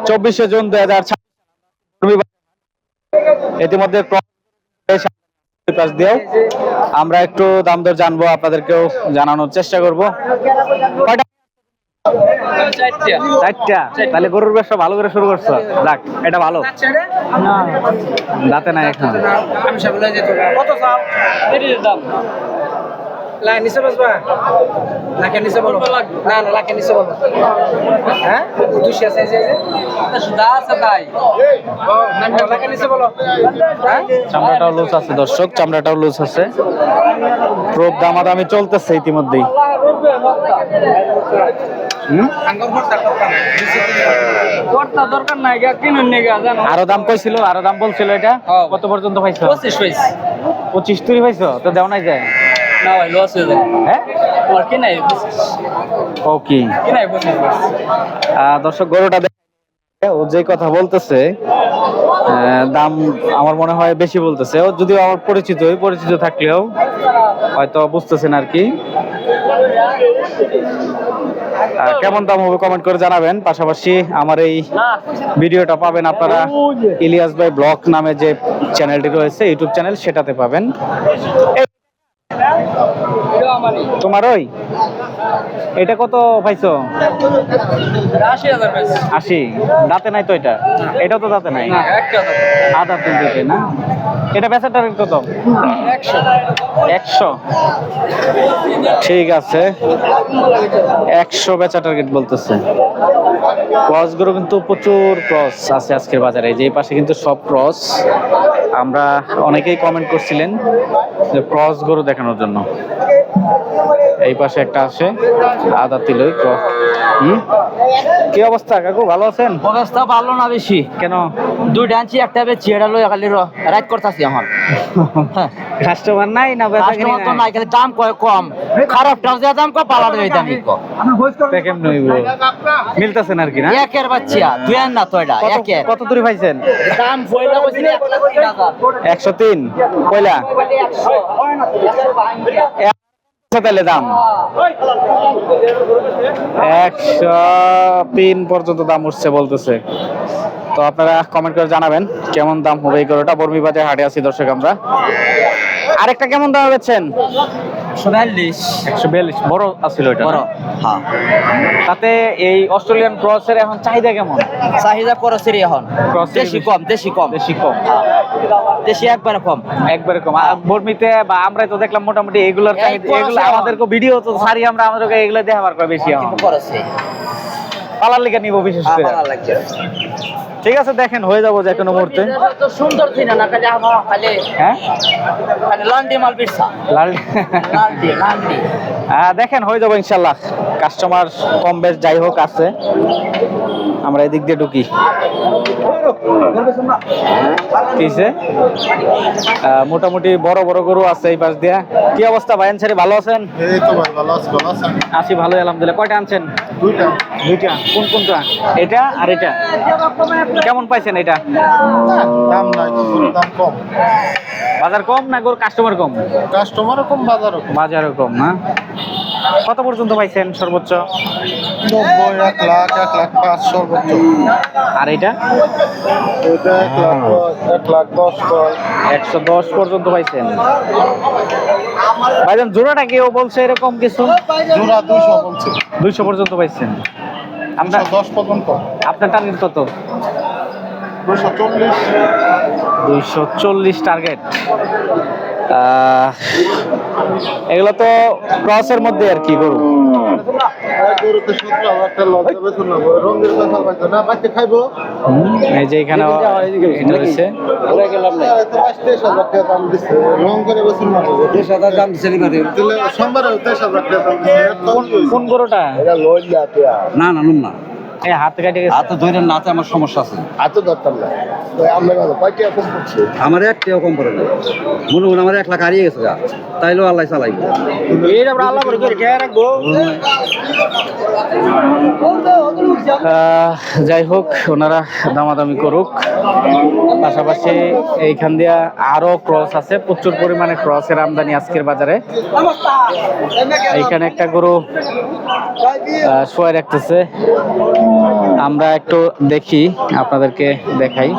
24 June 2026 ইতিমধ্যে দিয়েও আমরা একটু দাম দর জানবো, আপনাদেরকেও জানানোর চেষ্টা করবো। চারটা, তাহলে গরুর ব্যবসা ভালো করে শুরু করছো। যাক, এটা ভালো। দাঁতে নাই এখন। নিচে বসবা, লাখের নিচে বলো। না না, লাখের নিচে বলো। হ্যাঁ, 200 আছে যে আছে তাই। লাখের নিচে বলো। চামড়াটাও লুজ আছে দর্শক, চামড়াটাও লুজ আছে। প্রোপ দামাদামি চলতেছে ইতিমধ্যেই। দরকার নাই, কিনুন নেগা জানো। আরো দাম কইছিল, আরো দাম বলছিল। এটা কত পর্যন্ত পাইছো? 25 তুই পাইছো তো? দেও নাই যায় না ভাই, লস হয়ে যায়। হ্যাঁ, তোমার কি নাই? ওকে। কি নাই 25? দর্শক, গরুটা ও যে কথা বলতেছে, দাম আমার মনে হয় বেশি বলতেছে। ও যদিও আমার পরিচিত থাকলেও হয়তো বুঝতেছেন আর কি। কেমন দাম হবে কমেন্ট করে জানাবেন। পাশাপাশি আমার এই ভিডিওটা পাবেন আপনারা ইলিয়াস ভাই ব্লগ নামে যে চ্যানেলটি রয়েছে, ইউটিউব চ্যানেল, সেটাতে পাবেন। তোমার ওই এটা কত পাইছো? 80। দাঁতে নাই তো? এটাও তো দাঁতে নাই। আদা তুলতে না। এটা বেচার টার্গেট কত? 100। ঠিক আছে, 100 বেচা টার্গেট বলতেছে। ক্রস গরু কিন্তু প্রচুর ক্রস আছে আজকের বাজারে। যে পাশে কিন্তু সব ক্রস। আমরা অনেকেই কমেন্ট করছিলেন যে ক্রস গরু দেখানোর জন্য। এই পাশে একটা আছে আদা তিলই ক্রস। কি অবস্থা কাকু, ভালো আছেন? অবস্থা ভালো না বেশি। কেন? দুইটা আনছি, একটা বেচি। এটা লই খালি রাইড করতেছি আমার। কাস্টমার নাই না? কাস্টমার তো নাই, খালি দাম কম। খারাপটাও যে দাম কম, পালার দাম কম। দেখেন নইব মিলতাছেন আর কি না? একের বাচ্চা দুই আন না তো। এটা একের কত দূরে পাইছেন? দাম পয়লা কইছি 103 পয়লা। তাহলে দাম 103 পর্যন্ত দাম উঠছে বলতেছে। তো আপনারা কমেন্ট করে জানাবেন কেমন দাম হবে এই গরুটা। বর্মীবাজার হাটে আছি দর্শক আমরা। আরেকটা কেমন দাম বেচছেন? 142 বড় আছিল এটা। বড়, হ্যাঁ। তাতে এই অস্ট্রেলিয়ান ক্রসের এখন চাহিদা কেমন? চাহিদা করছেরই এখন। দেশি কম। দেশি কম। দেশি একবারে কম। বর্মিতে বা আমরাই তো দেখলাম মোটামুটি এগুলোর এগুলো আমাদেরকে ভিডিও তো সারি আমরা আমাদেরকে এগুলো দেখাবার করে বেশি এখন করছে। পালার লিগা নিব বিশেষ করে। ঠিক আছে, দেখেন হয়ে যাবো যে কোনো মুহূর্তে। তো সুন্দর ছিল না খালি আমার খালি। হ্যাঁ, খালি লান্ডি মাল বিরসা। লান্ডি। দেখেন হয়ে যাবো ইনশাল্লাহ। কাস্টমার কম বেশ যাই হোক আছে। আমরা এদিক দিয়ে ঢুকি। কিসে মোটামুটি বড় বড় গরু আছে এই পাশ দিয়া। কি অবস্থা ভাই আনসারি, ভালো আছেন? এই তো ভাই, ভালো আছি। ভালো আছেন? আছি ভালো, আলহামদুলিল্লাহ। কয়টা আনছেন? দুইটা। কোনটা? এটা আর এটা কেমন পাইছেন? এটা দাম নাই, দাম কম। বাজার কম না গরু কাস্টমার কম? কাস্টমারও কম, বাজারও কম না। কত পর্যন্ত পাইছেন সর্বোচ্চ? 90, 1 লাখ, 1,05,000 সর্বোচ্চ। আর এটা? এটা 1,10,000। 110 পর্যন্ত পাইছেন ভাইজান। জোড়াটা কেউ বলছে এরকম কিছু? জোড়া 200 বলছে। 200 পর্যন্ত পাইছেন। আমরা 10 পর্যন্ত। আপনার টার্গেট কত? 240। 240 টার্গেট। এগুলো তো ক্রসের মধ্যে আর কি গরু। গরুতে 17,000 লস হবে শুনলাম। রঙের কথা বলতো না, বাচ্চা খাইবো। এই যে এখানে এটা হইছে। ওরে গেলাম না। তো 23,000 টাকা দাম দিছে। রং করে বসুন না। 23,000 দাম দিছে লিবারে। তাহলে সোমবারে 23,000 টাকা দাম দিছে। কোন গরুটা? এটা লইলা তিয়া। না না। এই হাত কেটে গেছে। হাতে ধরে নাতে আমার সমস্যা আছে। এত দরকার না। তো আমরা ভালো পাইতে কম করছে। আমার একটাও কম করে না। মনে আমার 1 লাখ হারিয়ে গেছে। তাইলেও আল্লাহ চালাইব। এইটা আমরা আল্লাহ করে ঠেয়া রাখবো। যাই হোক, ওনারা দামাদামি করুক। পাশাপাশি এইখান দিয়া আরো ক্রস আছে, প্রচুর পরিমাণে ক্রসের আমদানি আজকের বাজারে। এইখানে একটা গরু শোয়া রাখতেছে, আমরা একটু দেখি, আপনাদেরকে দেখাই।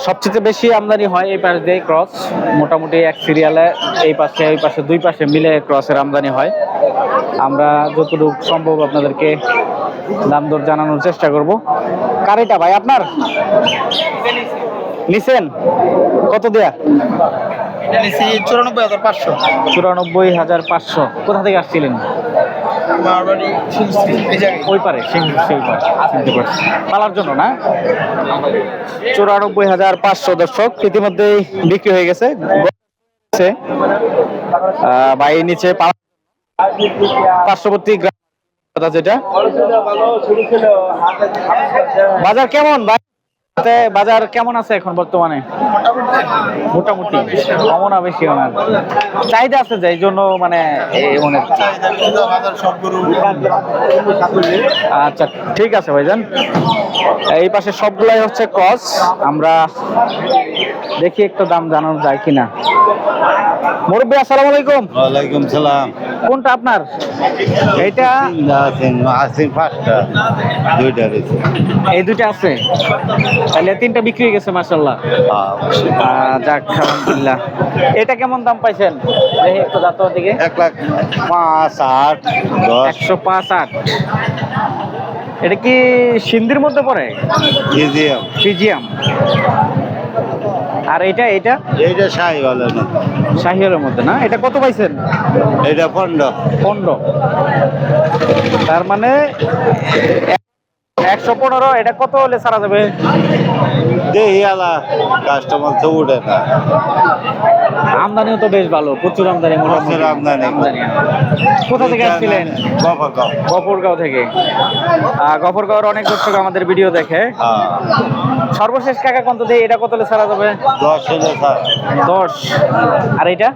সবচেয়ে বেশি আমদানি হয় এই পাশ দিয়ে ক্রস, মোটামুটি এক সিরিয়ালে এই পাশে ওই পাশে দুই পাশে মিলে ক্রসের আমদানি হয়। আমরা যতটুকু সম্ভব আপনাদেরকে দাম দর জানানোর চেষ্টা করব। কারিটা ভাই আপনার নিছেন কত দেয়া? 94,500। 94,500। কোথা থেকে আসছিলেন? ওই পারে সেই পারে, চিনতে পারছি। পালার জন্য না? 94,500 দর্শক ইতিমধ্যেই বিক্রি হয়ে গেছে। বাই নিচে পার্শ্ববর্তী গ্রাম যেটা। বাজার কেমন ভাই? বাজার কেমন আছে এখন বর্তমানে? মোটামুটি কমও না বেশি না, চাহিদা আছে যে এই জন্য মানে আচ্ছা ঠিক আছে ভাইজান। এই পাশে সবগুলাই হচ্ছে ক্রস, আমরা দেখি একটু দাম জানানো যায় কিনা। মুরব্বী আসসালামু আলাইকুম। ওয়ালাইকুম সালাম। কোনটা আপনার? এইটা আছেন পাঁচটা, দুইটা রয়েছে। এই দুইটা আছে, তাহলে তিনটা বিক্রি হয়ে গেছে মাশাআল্লাহ। যাক আলহামদুলিল্লাহ। এটা কেমন দাম পাইছেন? দেখি একটু দাঁতর দিকে। 1,05,8,10। 105,8। এটা কি সিন্ধির মধ্যে পড়ে? কেজিএম। ফিজিয়াম। আর এইটা এইটা শাহিওয়ালের না, শাহিওয়ালের মধ্যে না? এটা কত পাইছেন? এটা 15। 15। তার মানে 115। এটা কত হলে ছাড়া যাবে? দেখি আলা কাস্টমার তো উঠে না। আমদানিও তো বেশ ভালো, প্রচুর আমদানি। মোটামুটি প্রচুর আমদানি। কোথা থেকে আসছিলেন? গফরগাঁও। গফরগাঁও থেকে। গফরগাঁওয়ের অনেক দর্শক আমাদের ভিডিও দেখে। সর্বশেষ কাকা কত দিয়ে এটা কত হলে ছাড়া যাবে? 10 হলে স্যার। 10। আর এইটা?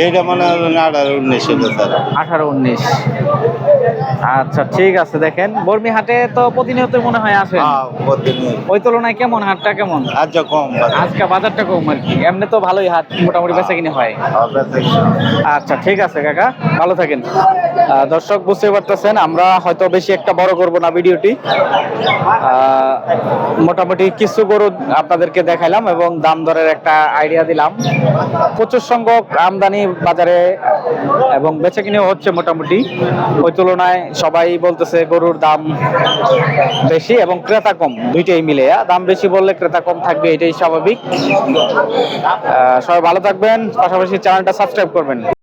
এইটা মনে হয় 18-19 হলে স্যার। 18-19। আচ্ছা ঠিক আছে। দেখেন বর্মি হাটে তো প্রতিনিয়ত মনে হয় আসে, ওই তুলনায় কেমন হাটটা কেমন? আচ্ছা কম। আজকে বাজারটা কম আর কি, এমনি তো ভালোই হাট, মোটামুটি বেচা কিনে হয়। আচ্ছা ঠিক আছে কাকা, ভালো থাকেন। দর্শক বুঝতে পারতেছেন, আমরা হয়তো বেশি একটা বড় করব না ভিডিওটি। মোটামুটি কিছু গরু আপনাদেরকে দেখাইলাম এবং দাম দরের একটা আইডিয়া দিলাম। প্রচুর সংখ্যক আমদানি বাজারে এবং বেচা কিনেও হচ্ছে মোটামুটি, ওই তুলনায় সবাই বলতেছে গরুর দাম বেশি এবং ক্রেতা কম, দুইটাই মিলে। দাম বেশি বললে ক্রেতা কম থাকবে, এটাই স্বাভাবিক। সবাই ভালো থাকবেন, পাশাপাশি চ্যানেলটা সাবস্ক্রাইব করবেন।